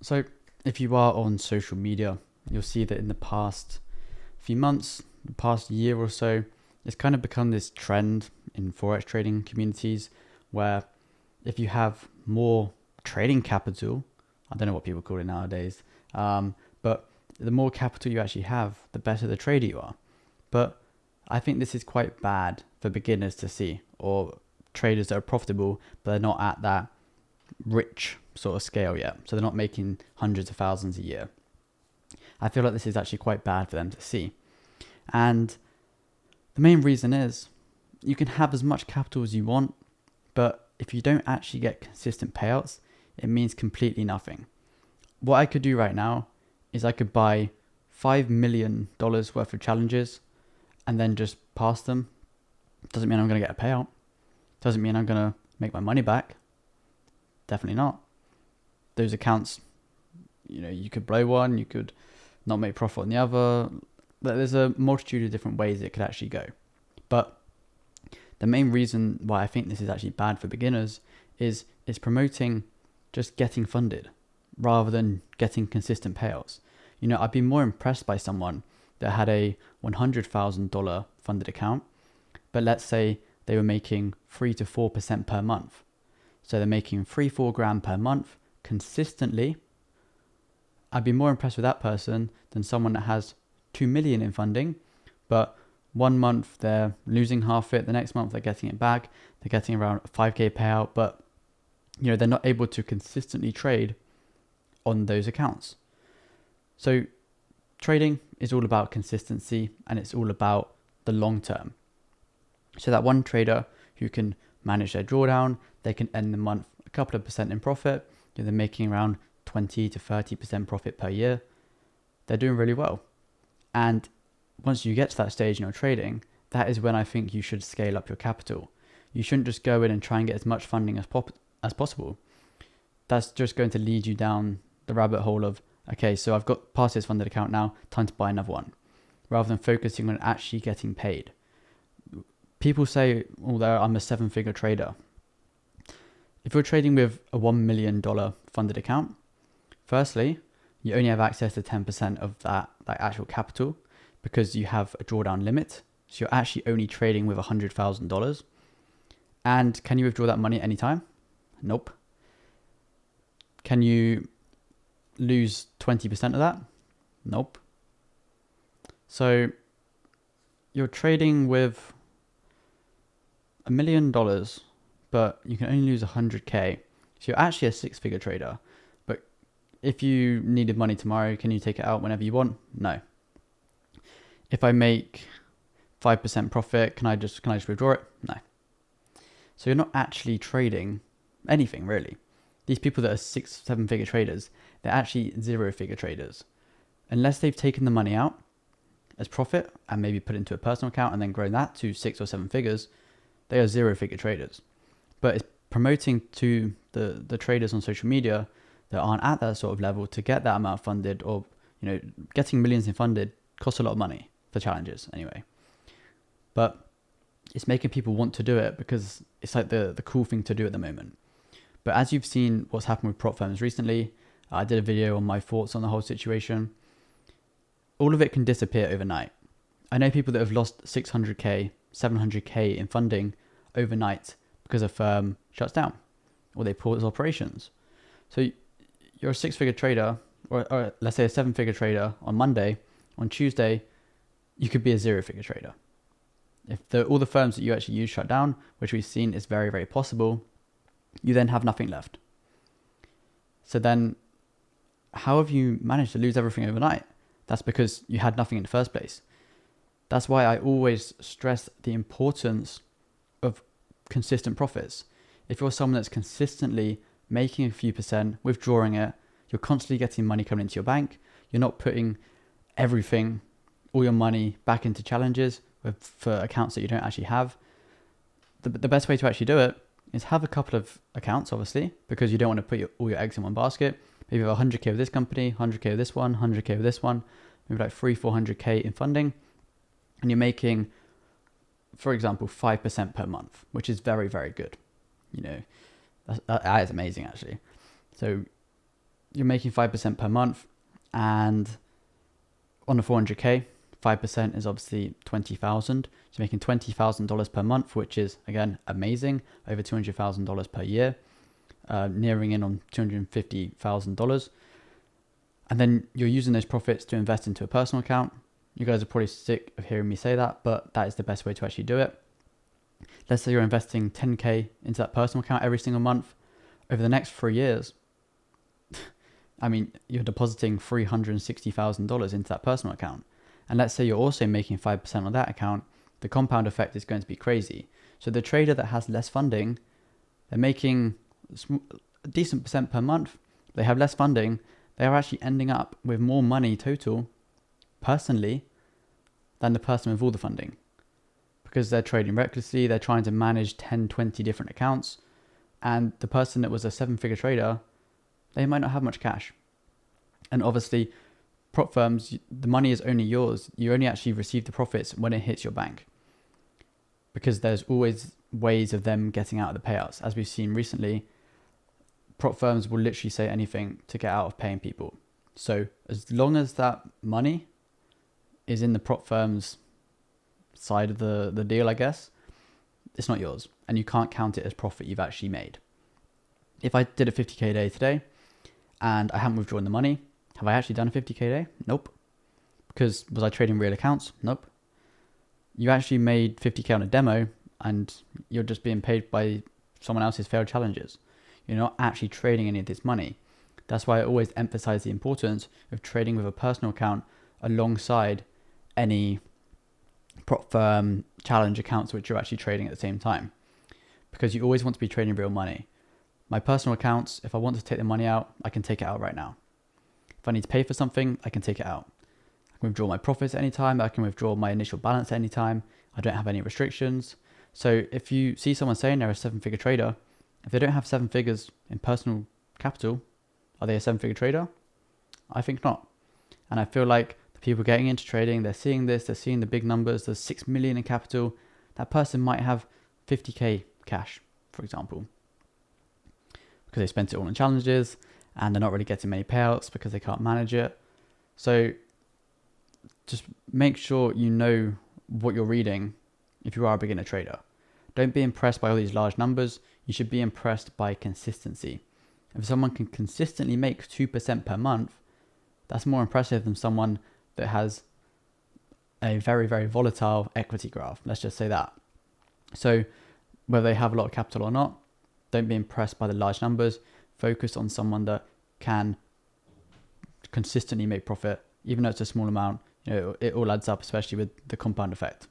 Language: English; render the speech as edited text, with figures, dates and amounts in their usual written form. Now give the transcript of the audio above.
So if you are on social media, you'll see that in the past few months, the past year or so, it's kind of become this trend in Forex trading communities where if you have more trading capital, I don't know what people call it nowadays, but the more capital you actually have, the better the trader you are. But I think this is quite bad for beginners to see, or traders that are profitable, but they're not at that rich sort of scale yet. So they're not making hundreds of thousands a year. I feel like this is actually quite bad for them to see. And the main reason is you can have as much capital as you want, but if you don't actually get consistent payouts, it means completely nothing. What I could do right now is I could buy $5 million worth of challenges and then just pass them. Doesn't mean I'm going to get a payout. Doesn't mean I'm going to make my money back. Definitely not. Those accounts, you could blow one, you could not make profit on the other. There's a multitude of different ways it could actually go. But the main reason why I think this is actually bad for beginners is it's promoting just getting funded rather than getting consistent payouts. I'd be more impressed by someone that had a $100,000 funded account, but let's say they were making 3 to 4% per month. So they're making 3-4 grand per month consistently. I'd be more impressed with that person than someone that has 2 million in funding, but 1 month they're losing half it, the next month they're getting it back, they're getting around a 5k payout, but they're not able to consistently trade on those accounts. So trading is all about consistency, and it's all about the long term. So that one trader who can manage their drawdown, they can end the month a couple of percent in profit. They're making around 20 to 30% profit per year. They're doing really well. And once you get to that stage in your trading, that is when I think you should scale up your capital. You shouldn't just go in and try and get as much funding as possible. That's just going to lead you down the rabbit hole of, okay, so I've got past this funded account now, time to buy another one, rather than focusing on actually getting paid. People say, although I'm a 7-figure trader. If you're trading with a $1 million funded account, firstly, you only have access to 10% of that actual capital because you have a drawdown limit. So you're actually only trading with $100,000. And can you withdraw that money anytime? Nope. Can you lose 20% of that? Nope. So you're trading with $1 million, but you can only lose 100k. So you're actually a 6-figure trader. But if you needed money tomorrow, can you take it out whenever you want? No. If I make 5% profit, can I just withdraw it? No. So you're not actually trading anything really. These people that are 6-7-figure traders, they're actually 0-figure traders. Unless they've taken the money out as profit and maybe put it into a personal account and then grown that to 6 or 7 figures, they are 0-figure traders. But it's promoting to the traders on social media that aren't at that sort of level to get that amount funded, or getting millions in funded costs a lot of money for challenges anyway. But it's making people want to do it because it's like the cool thing to do at the moment. But as you've seen what's happened with prop firms recently, I did a video on my thoughts on the whole situation. All of it can disappear overnight. I know people that have lost 600k, 700k in funding overnight because a firm shuts down or they pause operations. So you're a 6-figure trader, or let's say a 7-figure trader on Monday. On Tuesday, you could be a 0-figure trader. If all the firms that you actually use shut down, which we've seen is very, very possible, you then have nothing left. So then how have you managed to lose everything overnight? That's because you had nothing in the first place. That's why I always stress the importance of consistent profits. If you're someone that's consistently making a few percent, withdrawing it, you're constantly getting money coming into your bank, you're not putting everything, all your money back into challenges for accounts that you don't actually have. The best way to actually do it is have a couple of accounts, obviously, because you don't want to put all your eggs in one basket. Maybe you have 100k with this company, 100k with this one, 100k with this one, maybe like 300-400k in funding, and you're making, for example, 5% per month, which is very, very good. That is amazing, actually. So you're making 5% per month, and on a 400k, 5% is obviously 20,000. So you're making $20,000 per month, which is again amazing, over $200,000 per year, nearing in on $250,000. And then you're using those profits to invest into a personal account. You guys are probably sick of hearing me say that, but that is the best way to actually do it. Let's say you're investing 10k into that personal account every single month. Over the next 3 years, I mean, you're depositing $360,000 into that personal account. And let's say you're also making 5% on that account, the compound effect is going to be crazy. So the trader that has less funding, they're making a decent percent per month. They have less funding. They are actually ending up with more money total, personally, than the person with all the funding. Because they're trading recklessly, they're trying to manage 10, 20 different accounts. And the person that was a 7-figure trader, they might not have much cash. And obviously, prop firms, the money is only yours. You only actually receive the profits when it hits your bank. Because there's always ways of them getting out of the payouts. As we've seen recently, prop firms will literally say anything to get out of paying people. So as long as that money is in the prop firm's side of the deal, I guess, it's not yours. And you can't count it as profit you've actually made. If I did a 50k day today and I haven't withdrawn the money, have I actually done a 50k day? Nope. Because was I trading real accounts? Nope. You actually made 50k on a demo and you're just being paid by someone else's failed challenges. You're not actually trading any of this money. That's why I always emphasize the importance of trading with a personal account alongside any prop firm challenge accounts which you're actually trading at the same time. Because you always want to be trading real money. My personal accounts, if I want to take the money out, I can take it out right now. If I need to pay for something, I can take it out. I can withdraw my profits at any time. I can withdraw my initial balance at any time. I don't have any restrictions. So if you see someone saying they're a 7-figure trader, if they don't have 7 figures in personal capital, are they a 7-figure trader? I think not. And I feel like the people getting into trading, they're seeing this, they're seeing the big numbers, there's 6 million in capital. That person might have 50k cash, for example, because they spent it all on challenges and they're not really getting many payouts because they can't manage it. So just make sure you know what you're reading if you are a beginner trader. Don't be impressed by all these large numbers. You should be impressed by consistency. If someone can consistently make 2% per month, that's more impressive than someone that has a very, very volatile equity graph. Let's just say that. So whether they have a lot of capital or not, don't be impressed by the large numbers. Focus on someone that can consistently make profit, even though it's a small amount. You know, it all adds up, especially with the compound effect.